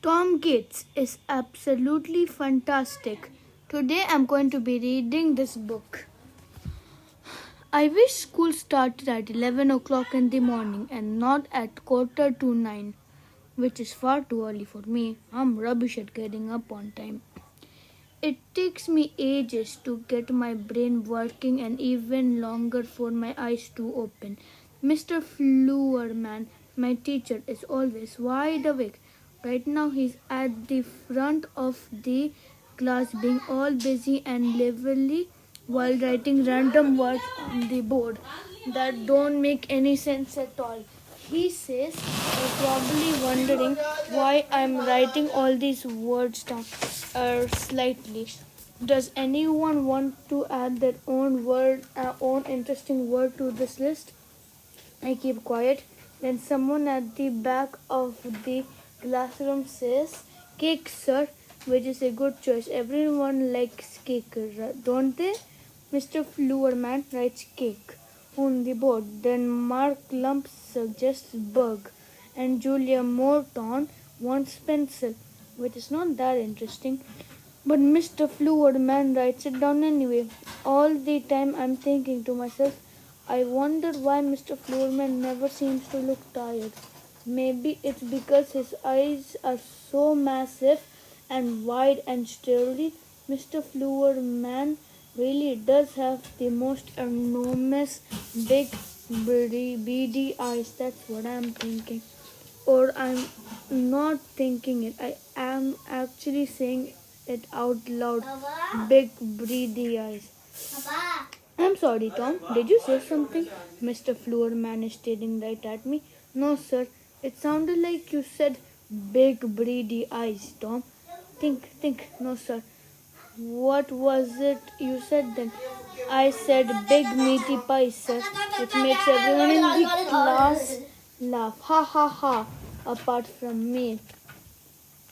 Tom Gates is absolutely fantastic. Today I'm going to be reading this book. I wish school started at 11 o'clock in the morning and not at quarter to 9, which is far too early for me. I'm rubbish at getting up on time. It takes me ages to get my brain working and even longer for my eyes to open. Mr. Fluerman, my teacher, is always wide awake. Right now he's at the front of the class being all busy and lively while writing random words on the board that don't make any sense at all. He says, you're probably wondering why I'm writing all these words down slightly. Does anyone want to add their own interesting word to this list? I keep quiet. Then someone at the back of the classroom says, cake, sir, which is a good choice. Everyone likes cake, don't they? Mr. Fluerman writes cake on the board. Then Mark Lump suggests bug. And Julia Morton wants pencil, which is not that interesting. But Mr. Fluerman writes it down anyway. All the time I'm thinking to myself, I wonder why Mr. Fluerman never seems to look tired. Maybe it's because his eyes are so massive and wide and starry. Mr. Fluerman really does have the most enormous, big, beady eyes. That's what I'm thinking. Or I'm not thinking it. I am actually saying it out loud. Big, beady eyes. I'm sorry, Tom. Did you say something? Mr. Fluerman is staring right at me. No, sir. It sounded like you said big, beady eyes, Tom. Think. No, sir. What was it you said then? I said big meaty pies, sir, which makes everyone in the class laugh. Ha ha ha. Apart from me.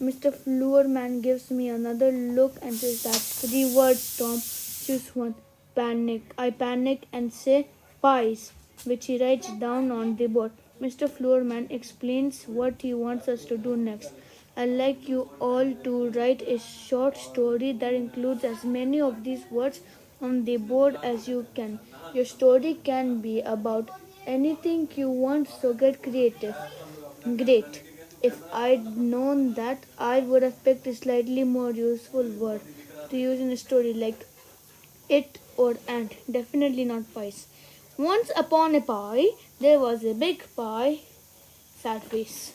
Mr. Fluerman gives me another look and says, that's 3 words, Tom. Choose one. Panic. I panic and say pies, which he writes down on the board. Mr. Fluerman explains what he wants us to do next. I'd like you all to write a short story that includes as many of these words on the board as you can. Your story can be about anything you want, so get creative. Great. If I'd known that, I would have picked a slightly more useful word to use in a story like it or ant. Definitely not pies. Once upon a pie, there was a big pie. Sad face.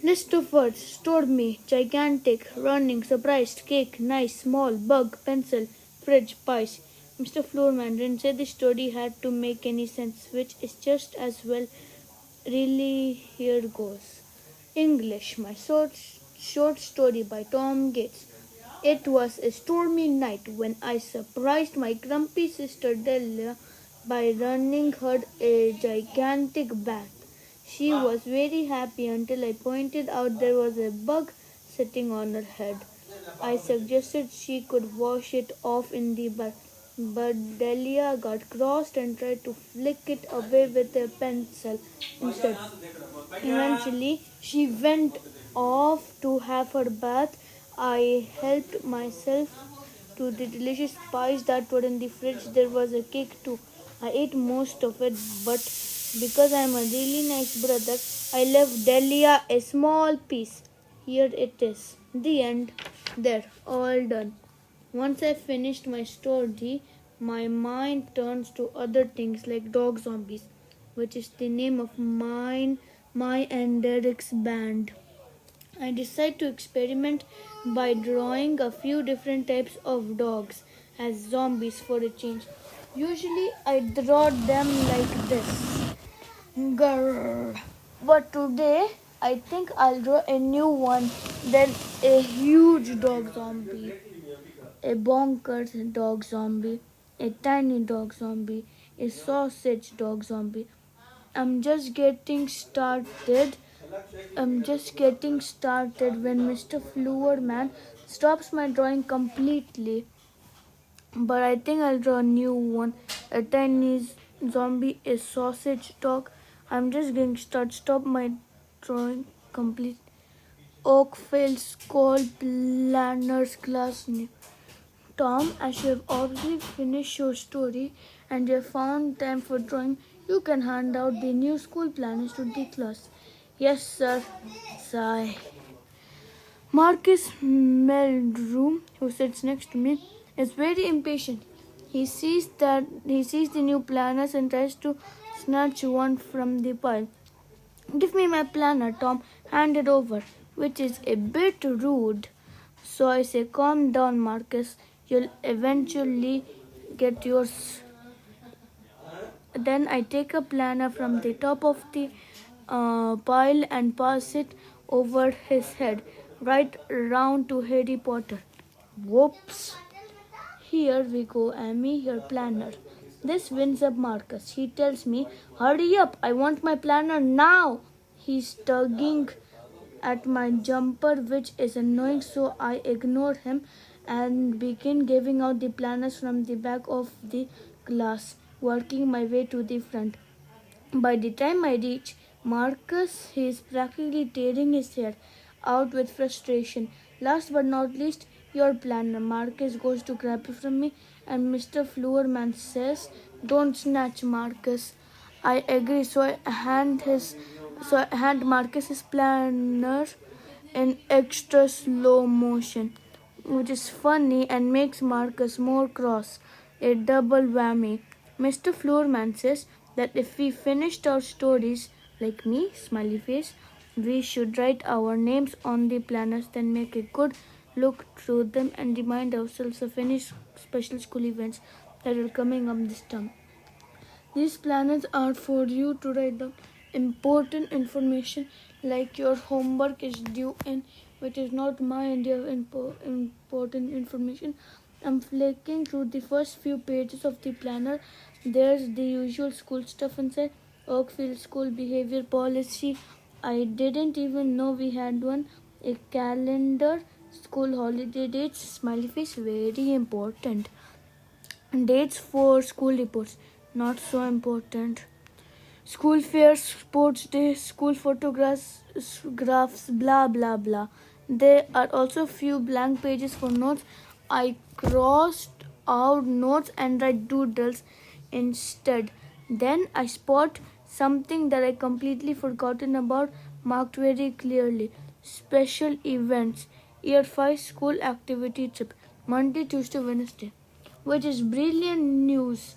List of words: stormy, gigantic, running, surprised, cake, nice, small, bug, pencil, fridge, pies. Mr. Floorman didn't say the story had to make any sense, which is just as well. Really, here goes. English, my short story by Tom Gates. It was a stormy night when I surprised my grumpy sister Delia by running her a gigantic bath. She was very happy until I pointed out there was a bug sitting on her head. I suggested she could wash it off in the bath, but Delia got cross and tried to flick it away with a pencil instead. Eventually, she went off to have her bath. I helped myself to the delicious pies that were in the fridge. There was a cake too. I ate most of it, but because I'm a really nice brother, I left Delia a small piece. Here it is. The end. There, all done. Once I finished my story, my mind turns to other things like dog zombies, which is the name of my and Derek's band. I decide to experiment by drawing a few different types of dogs as zombies for a change. Usually I draw them like this. Grrr. But today I think I'll draw a new one, then a huge dog zombie, a bonkers dog zombie, a tiny dog zombie, a sausage dog zombie. I'm just getting started. I'm just getting started when Mr. Fluerman stops my drawing completely. But I think I'll draw a new one. A tiny zombie, a sausage dog. I'm just getting started. Stop my drawing complete. Oakville School Planners class. Tom, as you have obviously finished your story and you have found time for drawing, you can hand out the new school planners to the class. Yes, sir. Sigh. Marcus Meldrew, who sits next to me, is very impatient. He sees the new planners and tries to snatch one from the pile. Give me my planner, Tom. Hand it over, which is a bit rude. So I say, calm down, Marcus. You'll eventually get yours. Then I take a planner from the top of the pile and pass it over his head, right round to Harry Potter. Whoops! Here we go, Amy, your planner. This winds up Marcus. He tells me, hurry up, I want my planner now. He's tugging at my jumper, which is annoying, so I ignore him and begin giving out the planners from the back of the class, working my way to the front. By the time I reach Marcus, he is practically tearing his hair out with frustration. Last but not least, your planner. Marcus goes to grab it from me, and Mr. Floorman says, "Don't snatch, Marcus." I agree, so I hand Marcus his planner in extra slow motion, which is funny and makes Marcus more cross. A double whammy. Mr. Floorman says that if we finished our stories, like me, smiley face, we should write our names on the planners, then make a good look through them and remind ourselves of any special school events that are coming up this term. These planners are for you to write down important information like your homework is due in, which is not my idea of important information. I'm flicking through the first few pages of the planner. There's the usual school stuff inside. Oakville School Behavior Policy. I didn't even know we had one. A calendar, school holiday dates, smiley face, very important. Dates for school reports, not so important. School fairs, sports days, school photographs, graphs, blah blah blah. There are also few blank pages for notes. I crossed out notes and write doodles instead. Then I spot something that I completely forgotten about, marked very clearly. Special events. Year 5 school activity trip. Monday, Tuesday, Wednesday. Which is brilliant news.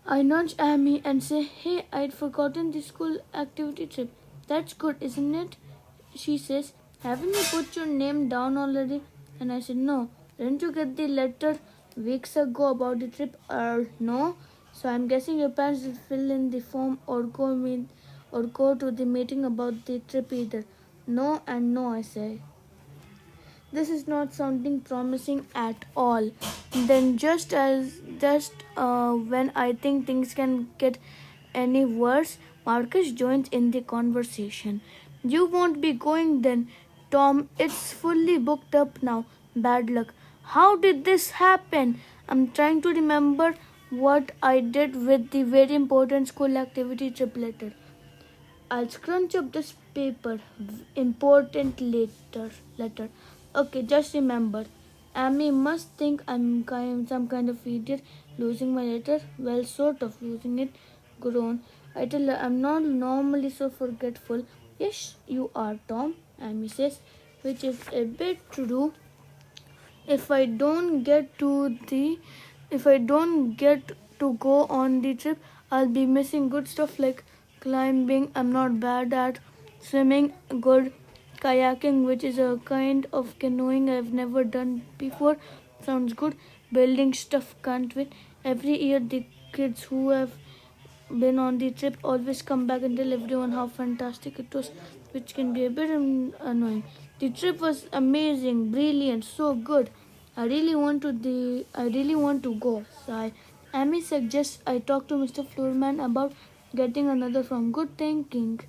I nudge Amy and say, hey, I'd forgotten the school activity trip. That's good, isn't it? She says, haven't you put your name down already? And I said, no. Didn't you get the letter weeks ago about the trip? No. So I'm guessing your parents did fill in the form or go to the meeting about the trip either. No and no, I say. This is not sounding promising at all. Then just when I think things can get any worse, Marcus joins in the conversation. You won't be going then, Tom. It's fully booked up now. Bad luck. How did this happen? I'm trying to remember what I did with the very important school activity trip letter. I'll scrunch up this paper. Important letter. Okay, just remember. Amy must think I'm some kind of idiot losing my letter. Well, sort of losing it. Grown. I tell her I'm not normally so forgetful. Yes, you are, Tom. Amy says, which is a bit true. If I don't get to go on the trip, I'll be missing good stuff like climbing. I'm not bad at swimming. Good kayaking, which is a kind of canoeing I've never done before. Sounds good. Building stuff, can't wait. Every year the kids who have been on the trip always come back and tell everyone how fantastic it was, which can be a bit annoying. The trip was amazing, brilliant, so good. I really want to go. Sigh. Amy suggests I talk to Mr. Floorman about getting another from good thinking.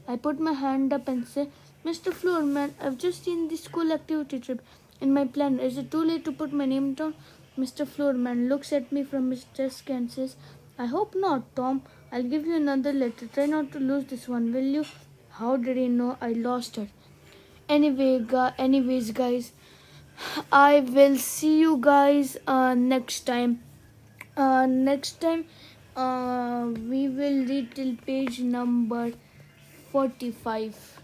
I put my hand up and say, Mr. Floorman, I've just seen the school activity trip in my plan. Is it too late to put my name down? Mr. Floorman looks at me from his desk and says, I hope not, Tom. I'll give you another letter. Try not to lose this one, will you? How did he know I lost it? Anyways, guys, I will see you guys next time. We will read till page number 45,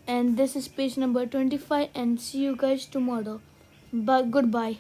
and this is page number 25. And see you guys tomorrow. But goodbye.